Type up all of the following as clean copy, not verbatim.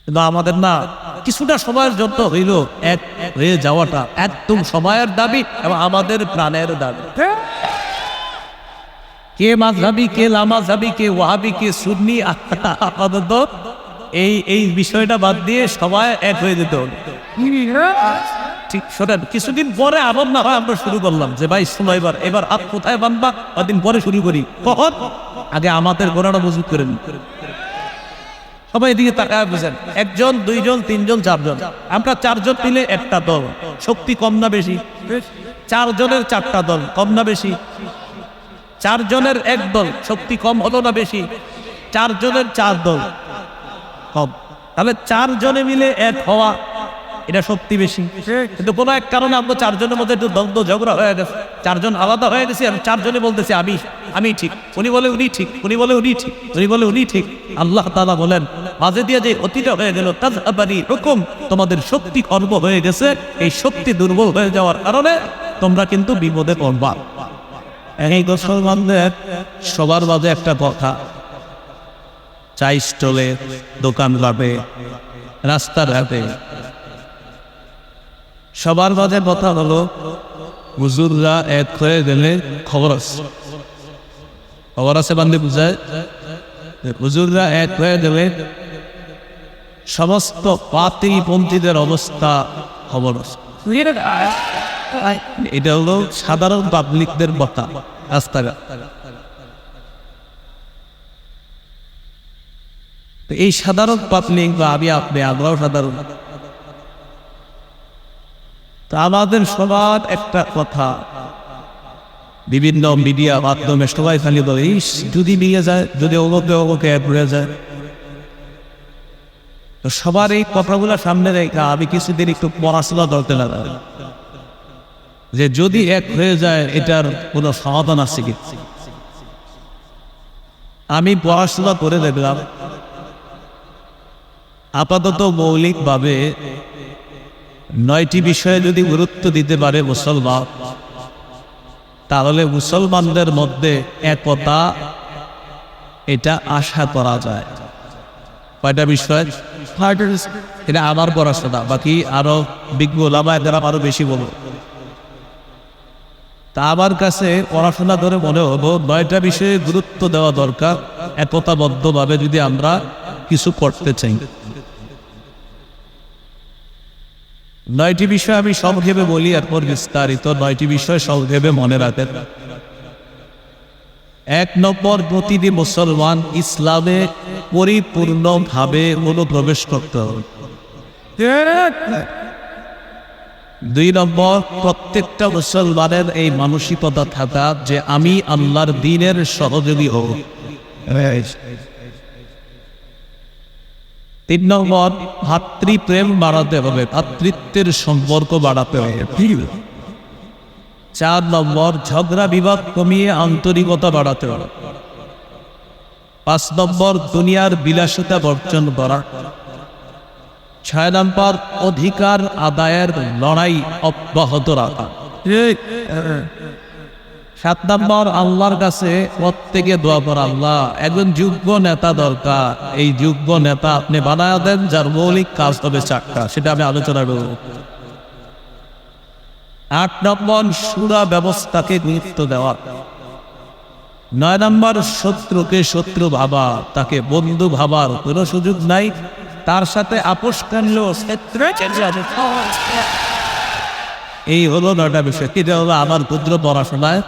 কিন্তু আমাদের না কিছুটা সময়ের জন্য হইল এক হয়ে যাওয়াটা একদম সময়ের দাবি এবং আমাদের প্রাণের দাবি। কে মাযহাবি, কে লামাযহাবি, কে ওয়াহাবি, কে সুন্নি, আপাতত এই বিষয়টা বাদ দিয়ে সবাই এক হয়ে যেতে হবে। ঠিক শোনেন, কিছুদিন পরে আবার না হয় আমরা শুরু করলাম যে ভাই শোনো, এবার হাত কোথায় বাঁধবা, কদিন পরে শুরু করি। কখন? আগে আমাদের গোড়াটা মজবুত করে নিন। সবাই এদিকে তাকায় বুঝেন, একজন, দুইজন, তিনজন, চারজন, আমরা চারজন মিলে একটা দল। শক্তি কম না বেশি? চারজনের চারটা দল, কম না বেশি? চারজনের এক দল, শক্তি কম হলো না বেশি? চারজনের চার দল, কম। তাহলে চারজনে মিলে এক হওয়া, এটা শক্তি বেশি। কিন্তু কোনো এক কারণে আমরা চারজনের মধ্যে একটু দ্বন্দ্ব ঝগড়া হয়ে গেছে, চারজন আলাদা হয়ে গেছি, আর চারজনে বলতেছে আমি ঠিক, উনি বলে উনি ঠিক, উনি বলে উনি ঠিক, উনি বলে উনি ঠিক। আল্লাহ তাআলা বলেন, মাঝে দিয়ে যে অতিটা হয়ে গেল, তাযহাবানি হুকুম, তোমাদের শক্তি খর্ব হয়ে গেছে, এই শক্তি দুর্বল হয়ে যাওয়ার কারণে তোমরা কিন্তু বিপদে পড়বা। এই মুসলমানদের সবার মাঝে একটা কথা, চা স্টলে, দোকান ঘাটে, রাস্তার ঘাটে সবার মাঝে কথা হলো, হুজুররা এক হয়ে গেলে খবর আছে বান্ধে বুঝায়, হুজুররা এক হয়ে গেলে সমস্ত পাতিপন্থীদের অবস্থা খবর আছে। এটা হলো সাধারণ পাবলিকদের কথা। রাস্তাঘাট এই সাধারণ পাবলিক বা আপনি আমরাও সাধারণ, তা আমাদের সবার একটা কথা, বিভিন্ন মিডিয়া মাধ্যমে সবাই খালি বলে, যদি নিয়ে যায়, যদি ওকে ঘুরে যায়। তো সবার এই কথাগুলো সামনে রেখে আমি কিছুদিন একটু পড়াশোনা করতে লাগলাম যে যদি এক হয়ে যায় এটার কোনো সমাধান আছে কি। আমি পড়াশোনা করে দেখলাম, আপাতত মৌলিকভাবে 9টি বিষয়ে যদি গুরুত্ব দিতে পারে মুসলমান, তাহলে মুসলমানদের মধ্যে একতা এটা আশা করা যায়। কয়টা বিষয়? এটা আমার পড়াশোনা, বাকি আরো বিজ্ঞ ওলামায়ে কেরাম আরো বেশি বলবো। তা আমার কাছে পড়াশোনা করে মনে হলো 9টা বিষয়ে গুরুত্ব দেওয়া দরকার একতাবদ্ধভাবে যদি আমরা কিছু করতে চাই। 9টি বিষয় আমি সংক্ষেপে বলি, এরপর বিস্তারিত। 9টি বিষয় সংক্ষেপে মনে রাখেন। 1 নম্বর, প্রতিটি মুসলমান ইসলামে পরিপূর্ণভাবে অনুপ্রবেশ করতে হবে। 2 নম্বর, প্রত্যেকটা মুসলমানের এই মানসিকতা থাকা যে আমি আল্লাহর দ্বীনের সহযোগী হব। 3 নম্বর, ভাতৃপ্রেম বাড়াতে হবে, ভাতৃত্বের সম্পর্ক বাড়াতে হবে। 4 নম্বর, ঝগড়া বিবাদ কমিয়ে আন্তরিকতা বাড়াতে হবে। 5 নম্বর, দুনিয়ার বিলাসিতা বর্জন করা। 6 নম্বর, অধিকার আদায়ের লড়াই অব্যাহত রাখা। 7 নম্বর, আল্লাহর কাছে প্রত্যেকে দোয়া করা, আল্লাহ একজন যোগ্য নেতা দরকার, এই যোগ্য নেতা আপনি বানায় দেন যার মৌলিক কাজ হবে 4টা, সেটা আমি আলোচনা করব। 8 নম্বর, সুরা ব্যবস্থাকে গুরুত্ব দেওয়া। 9 নম্বর, শত্রুকে শত্রু ভাবা, তাকে বন্ধু ভাবার কোনো সুযোগ নাই, তার সাথে আপোষ করলেও এই হলো 9টা বিষয়। এটা হলো আমার ক্ষুদ্র পড়াশোনায়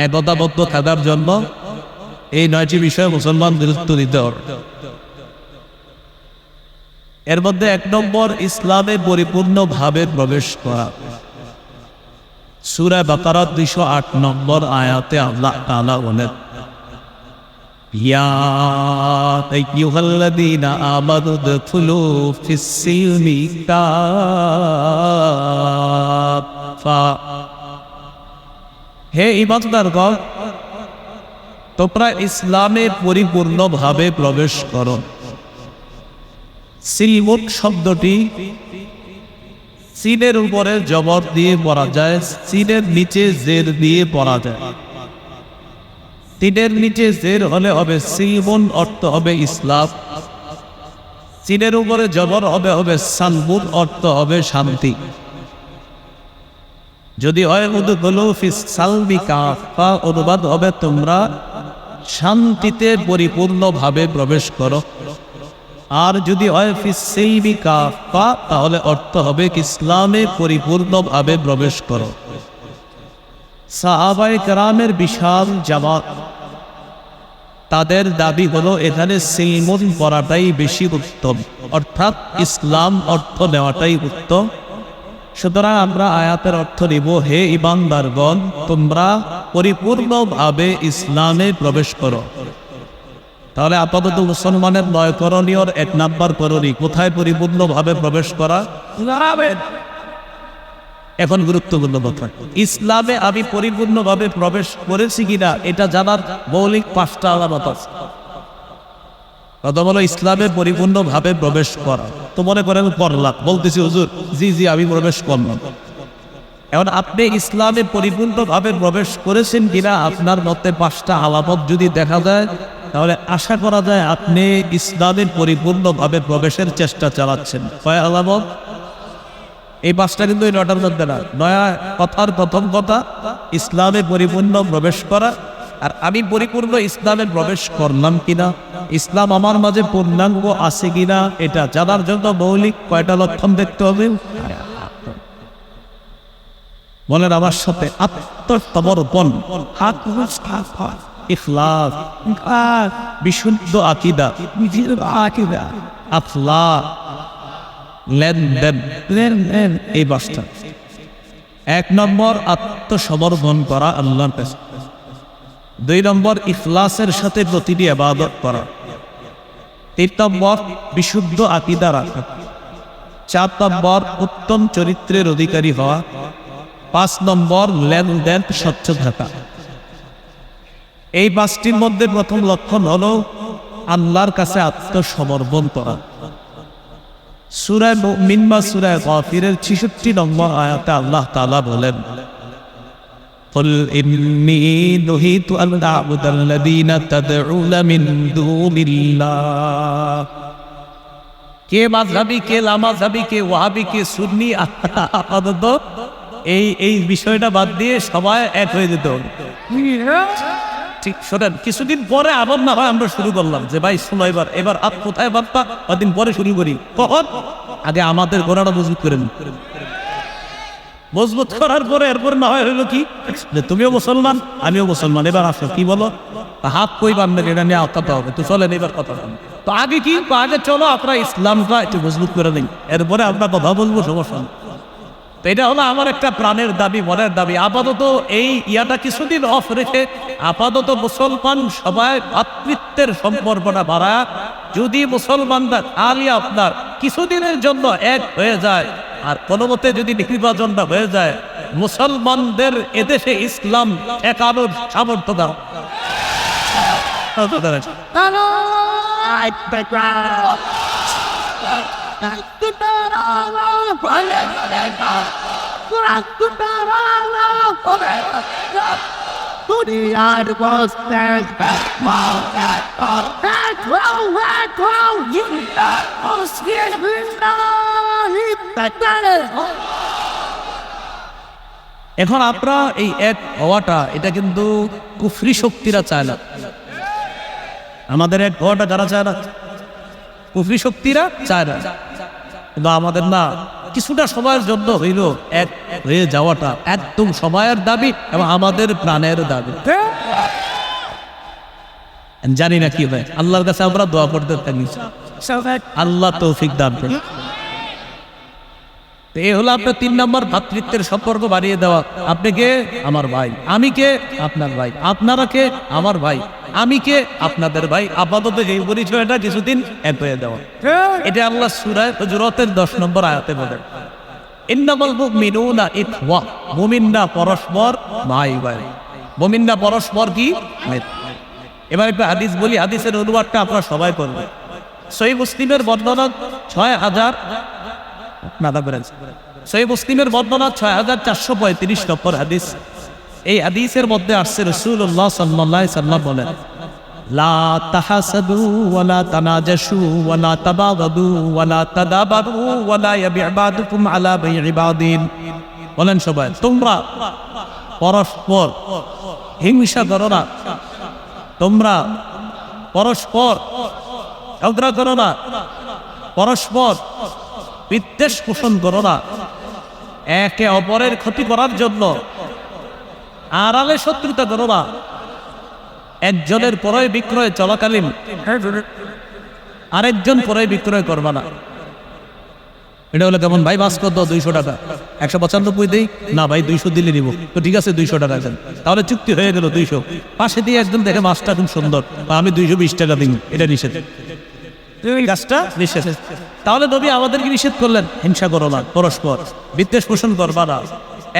একতাবদ্ধ থাকার জন্য এই 9টি বিষয়ে মুসলমান গুরুত্ব দিতে হবে। এর মধ্যে 1 নম্বর, ইসলামে পরিপূর্ণভাবে প্রবেশ করা। সূরা বাকারা 208 নম্বর আয়াতে আল্লাহ তাআলা বলেন, ইয়া আইয়ুহাল্লাযীনা আমানু দুখুলু ফিস-সিলমি কাফা। হে ঈমানদারগণ, তোমরা ইসলামে পরিপূর্ণভাবে প্রবেশ করো। সিলমুন শব্দটি সিনের উপরে জবর দিয়ে পড়া যায়, সিনের নিচে জের দিয়ে পড়া যায়। সিনের নিচে জের হলে হবে সিলমুন, অর্থ হবে ইসলাম। সিনের উপরে জবর হবে সালবুর, অর্থ হবে শান্তি। যদি হয় উদখুলু ফিস সালবি কাফা, অনুবাদ হবে তোমরা শান্তিতে পরিপূর্ণভাবে প্রবেশ করো। আর যদি হয় ফিস সিলবি কাফা, তাহলে অর্থ হবে ইসলামে পরিপূর্ণভাবে প্রবেশ করো। সাহাবায়ে কেরামের বিশাল জামাত, তাদের দাবি হলো এখানে সিলমুন পড়াটাই বেশি উত্তম, অর্থাৎ ইসলাম অর্থ নেওয়াটাই উত্তম। সুতরাং আমরা আয়াতের অর্থ নিব, হে ঈমানদারগণ, তোমরা পরিপূর্ণভাবে ইসলামে প্রবেশ করো। তাহলে আপাতত মুসলমানের 9 করণীয়র 1 নাম্বার করণী, কোথায় পরিপূর্ণভাবে প্রবেশ করা? এখন গুরুত্বপূর্ণ কথা, ইসলামে আমি পরিপূর্ণভাবে প্রবেশ করেছি কিনা এটা জানার মৌলিক 5টা আলামত আছে। প্রথম হলো ইসলামে পরিপূর্ণভাবে প্রবেশ করা। তো মনে করেন করলাম, বলতেছি হুজুর জি আমি প্রবেশ করলাম। এখন আপনি ইসলামে পরিপূর্ণভাবে প্রবেশ করেছেন কিনা আপনার মতে 5টা আলামত যদি দেখা যায়, তাহলে আশা করা যায় আপনি ইসলামে পরিপূর্ণভাবে প্রবেশের চেষ্টা চালাচ্ছেন। কয় আলামত? এই 5টা কিন্তু এই 9টার মধ্যে না। নয়া কথার প্রথম কথা ইসলামে পরিপূর্ণ প্রবেশ করা। আর আমি পরিপূর্ণ ইসলামে প্রবেশ করলাম কিনা, ইসলাম আমার মাঝে পূর্ণাঙ্গ আছে কিনা, এটা জানার জন্য মৌলিক কয়টা লক্ষণ দেখতে হবে? বলেন আমার সাথে, আত্মসমর্পণ, ইখলাস, বিশুদ্ধ আকীদা, আখলাক, লেনদেন, এই 5টা। 1 নম্বর আত্মসমর্পণ করা আল্লাহর কাছে। 2 নম্বর ইখলাসের সাথে প্রতিটি ইবাদত করা। 3 নম্বর বিশুদ্ধ আকীদা রাখা। 4 নম্বর উত্তম চরিত্রের অধিকারী হওয়া। 5 নম্বর লেনদেন স্বচ্ছ থাকা। এই 5টির মধ্যে প্রথম লক্ষণ হলো আল্লাহর কাছে আত্মসমর্পণ করা। সূরা মুমিন বা সূরা গাফিরের 66 নম্বর আয়াতে আল্লাহ তাআলা বলেন, قل إني نهيت أن أعبد الذين تدعون من دون الله। কে মাযহাবী, কে লামাযহাবী, কে ওয়াহাবী, কে সুন্নি, আপাতত এই বিষয়টা বাদ দিয়ে সবাই এক হয়ে যেত। ঠিক শোনেন, কিছুদিন পরে আবার না হয় আমরা শুরু করলাম যে ভাই শোনো, এবার আপ কোথায় বাপ্পা, কদিন পরে শুরু করি। কখন? আগে আমাদের গোড়াটা মজবুত করে নিন। মজবুত করার পরে এরপর না হয় হইলো কি, যে তুমিও মুসলমান আমিও মুসলমান, এবার আসো কি বলো, হাত কই বান্ধব এটা নিয়ে কথা হবে, তো চলেন এবার কথা বলি। তো আগে কি, আগে চলো আপনারা ইসলামটা একটু মজবুত করে নিন, এরপরে আমরা কথা বলবো, সমস্যা নেই। তো এটা হলো আমার একটা প্রাণের দাবি, মনের দাবি। আপাতত এই ইয়াটা কিছুদিন অফ রেখে আপাতত মুসলমান সবাই ভাতৃত্বের সম্পর্কটা বাড়া। যদি মুসলমানরা খালি আপনার কিছুদিনের জন্য এক হয়ে যায়, আর কোনো মতে যদি নির্বাচনটা হয়ে যায়, মুসলমানদের এদেশে ইসলাম ঠেকানোর সামর্থ্য দাও। এখন আপনারা এই এক হওয়াটা, এটা কিন্তু কুফরি শক্তিরা চায় না। আমাদের এক হওয়াটা যারা চায় না, কুফরি শক্তিরা চায় না, কিন্তু আমাদের না, কিছুটা সময়ের জন্য হইল এক হয়ে যাওয়াটা একদম সময়ের দাবি এবং আমাদের প্রাণের দাবি। জানি না কি হয়, আল্লাহর কাছে আমরা দোয়া করতে থাকি, আল্লাহ তৌফিক দান করেন। এই হলো আপনার 3 নম্বর, ভাতৃত্বের সম্পর্ক বাড়িয়ে দেওয়া। আপনি কে? আমার ভাই। আমি কে? আপনার ভাই। আপনারা কে? আমার ভাই। আমি কে? আপনাদের ভাই। আপাতত এই পরিচয়টা কিছুদিন এক হয়ে দেওয়া। এটা আল্লাহ সূরা হুজুরাতের 10 নম্বর আয়াতে বলেন, ইন্নামাল মুমিনুনা ইখওয়া, মুমিনরা পরস্পর ভাই ভাই। মুমিনরা পরস্পর কি? এবার একটা হাদিস বলি, হাদিসের অনুবাদটা আপনারা সবাই করবেন। সহিহ মুসলিমের বর্ণনা 6000 সহিহ মুসলিমের বর্ণনা 6435 নম্বর হাদিস। এই হাদিসের মধ্যে আসছে রাসূলুল্লাহ সাল্লাল্লাহু আলাইহি সাল্লাম বলেন, লা তাহাসাদু ওয়ালা তানাজাশু ওয়ালা তাবাগাদু ওয়ালা তাদাবারু ওয়ালা ইয়াবি'ু বা'দুকুম আলা বাই'i বা'দিন। বলেন সবাই, তোমরা পরস্পর হিংসা করো না, তোমরা পরস্পর ঝগড়া করো না, পরস্পর বিদ্বেষ পোষণ করো না, একে অপরের ক্ষতি করার জন্য আড়ালে শত্রুতা করো না। একজনের ক্রয় বিক্রয় চলাকালীন আরেকজন ক্রয় বিক্রয় করবা না। এটা হলো কেমন ভাই, মাছ কত 200 টাকা, 195 দেই না ভাই 200 দিলে নিব, তো ঠিক আছে 200 টাকা দেন, তাহলে চুক্তি হয়ে গেল 200। পাশে দিয়ে একজন দেখে মাছটা খুব সুন্দর, আমি 220 টাকা দিই, এটা নিষেধ, গাছটা নিষেধ। তাহলে নবী আমাদেরকে নিষেধ করলেন হিংসা করো না, পরস্পর বিদ্বেষ পোষণ করবা না,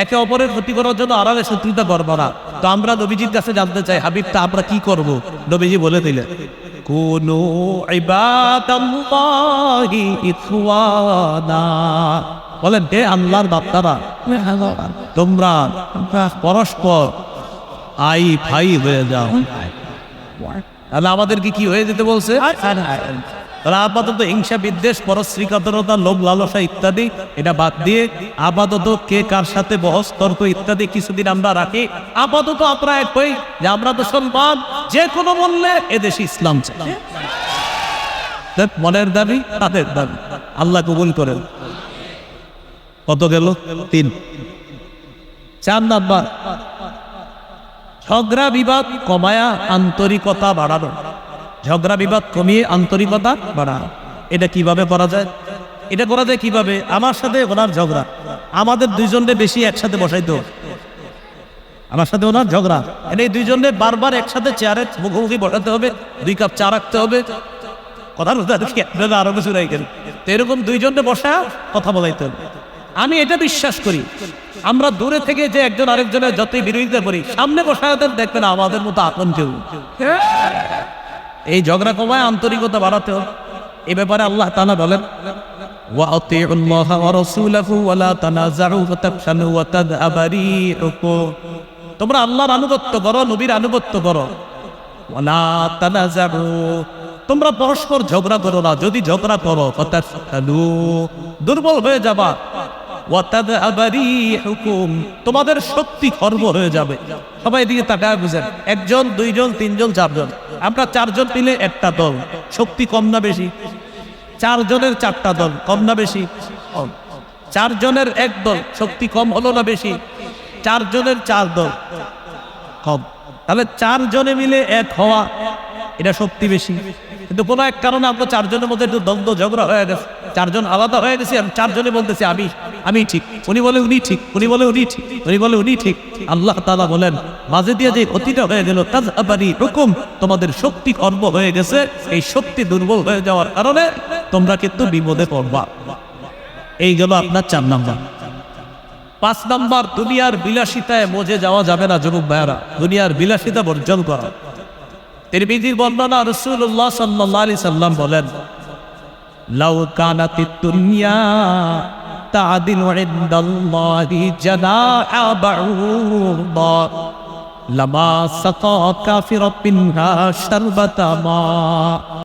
একে অপরের ক্ষতি করার জন্য আড়ালে শত্রুতা করবা না। তো আমরা নবীজির কাছে জানতে চাই, হাবিব তা আমরা কি করব? নবীজি বলে দিলেন, কুনু ইবাদাল্লাহি ইখওয়ানা, বলেন হে আল্লাহর বান্দারা, তোমরা পরস্পর আই ভাই হয়ে যাও। তাহলে আমাদেরকে কি হয়ে যেতে বলছে? তাহলে আপাতত হিংসা বিদ্বেষ পরশ্রীকাতরতা লোভ লালসা ইত্যাদি এটা বাদ দিয়ে আপাতত কে কার সাথে বহস তর্ক ইত্যাদি কিছুদিন আমরা রাখি। আপাতত আমরা এক হই যে আমরা তো মুসলমান, যে কোনো মূল্যে এদেশে ইসলাম চাই। মনের দাবি তাদের দাবি, আল্লাহ কবুল করেন। কত গেল? 3। 4 নাম্বার, ঝগড়া বিবাদ কমায়া আন্তরিকতা বাড়ানো। ঝগড়া বিবাদ কমিয়ে আন্তরিকতা বাড়ানো, এটা কিভাবে করা যায়? এটা করা যায় কিভাবে? আমার সাথে ওনার ঝগড়া, আমাদের দুইজনকে বেশি একসাথে বসাইতে হবে। আমার সাথে ওনার ঝগড়া, এই দুইজনে বারবার একসাথে চেয়ারে মুখোমুখি বসাতে হবে, 2 কাপ চা রাখতে হবে, কথা আরো কিছু রাখেন। তো এরকম দুইজনে বসা কথা বলাইতে হবে। আমি এটা বিশ্বাস করি, আমরা দূরে থেকে যে একজন আরেকজনের যতই বিরোধিতা করি, সামনে বসায় দেখবেন আমাদের মতো আপন কেউ। এই ঝগড়া কমায় আন্তরিকতা বাড়াতে হবে। এই ব্যাপারে আল্লাহ তাআলা বলেন, ওয়া আতিউল্লাহা ওয়া রাসূলাহু ওয়া লা তানাযাউ ফাতাফশালু ওয়া তাযহাবা রিহুকুম। তোমরা আল্লাহর আনুগত্য করো, নবীর আনুগত্য করো। ওয়া লা তানাযাউ, তোমরা পরস্পর ঝগড়া করো না। যদি ঝগড়া করো ফাতাফশালু, দুর্বল হয়ে যাবা। ওয়া তাযহাবা রিহুকুম, তোমাদের শক্তি খর্ব হয়ে যাবে। সবাই এদিকে তাকায় বুঝেন, 1 জন 2 জন 3 জন 4 জন, আমরা 4 জন মিলে একটা দল, শক্তি কম না বেশি? 4 জনের 4টা দল, কম না বেশি? 4 জনের 1 দল, শক্তি কম হলো না বেশি? 4 জনের 4 দল, কম। তাহলে 4 জনে মিলে এক হওয়া, এটা শক্তি বেশি। কিন্তু কোনো এক কারণে আমরা 4 জনের মধ্যে একটু দ্বন্দ্ব ঝগড়া হয়ে গেছে, 4 জন আলাদা হয়ে গেছি, 4 জনে বলতেছি আমি ঠিক, উনি বলে উনি ঠিক, উনি বলে উনি ঠিক, উনি বলে উনি ঠিক। আল্লাহ তাআলা বলেন, মাঝে দিয়ে যে অতিটা হয়ে গেল, তাযহাবা রিহুকুম, তোমাদের শক্তি খর্ব হয়ে গেছে। এই শক্তি দুর্বল হয়ে যাওয়ার কারণে তোমরা কিন্তু বিপদে পড়বা। এই গেল আপনার 4 নাম্বার। 5 নাম্বার, দুনিয়ার বিলাসিতায় মজে যাওয়া যাবে না যুবক ভাইয়ারা, দুনিয়ার বিলাসিতা বর্জন করা। তিরমিজির বর্ণনা, রাসূলুল্লাহ সাল্লাল্লাহু আলাইহি সাল্লাম বলেন, লাউ কানাতিদ দুনিয়া তা'দিলু ইনদাল্লাহি জানাহা বা'উদা লামা সাকা কাফিরাম মিনহা শারবাতা মা।